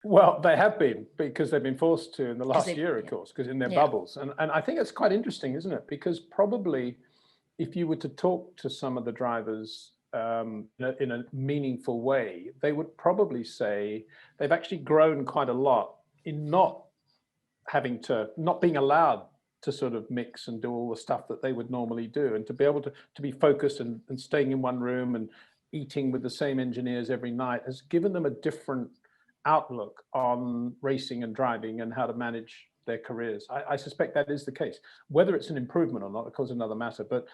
Well, they have been, because they've been forced to in the last year, of yeah. course, because in their Yeah. bubbles. And I think it's quite interesting, isn't it? Because probably if you were to talk to some of the drivers in a meaningful way, they would probably say they've actually grown quite a lot in not being allowed to sort of mix and do all the stuff that they would normally do, and to be able to be focused and staying in one room and eating with the same engineers every night has given them a different outlook on racing and driving and how to manage their careers. I suspect that is the case. Whether it's an improvement or not, of course, another matter. But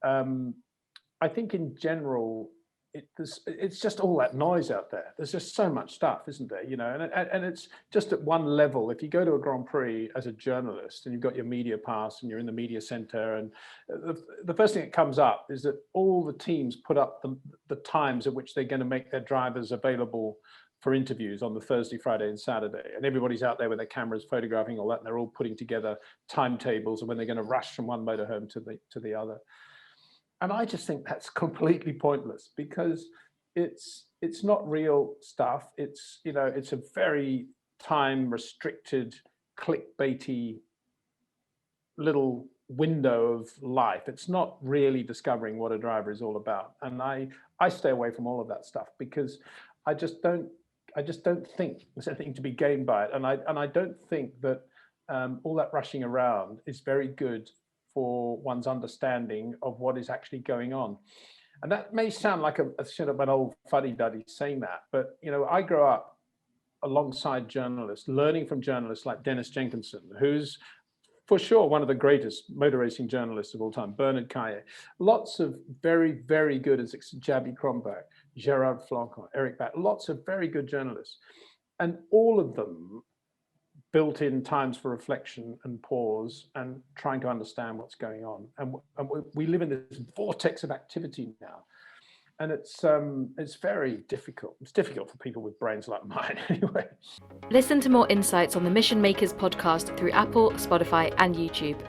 I think in general, it's just all that noise out there. There's just so much stuff, isn't there? And it's just at one level. If you go to a Grand Prix as a journalist and you've got your media pass and you're in the media center, and the first thing that comes up is that all the teams put up the times at which they're going to make their drivers available for interviews on the Thursday, Friday, and Saturday. And everybody's out there with their cameras photographing all that, and they're all putting together timetables of when they're going to rush from one motorhome to the other. And I just think that's completely pointless, because it's not real stuff. It's a very time restricted, clickbaity little window of life. It's not really discovering what a driver is all about. And I stay away from all of that stuff, because I just don't think there's anything to be gained by it. And I don't think that all that rushing around is very good for one's understanding of what is actually going on. And that may sound like a sort of an old fuddy-duddy saying that, but I grew up alongside journalists, learning from journalists like Dennis Jenkinson, who's for sure one of the greatest motor racing journalists of all time, Bernard Caillet, lots of very, very good, as Javi Kronbach, Gerard Flancon, Eric Batt, lots of very good journalists. And all of them built in times for reflection and pause and trying to understand what's going on. And we live in this vortex of activity now. And it's very difficult. It's difficult for people with brains like mine anyway. Listen to more insights on the Mission Makers podcast through Apple, Spotify, and YouTube.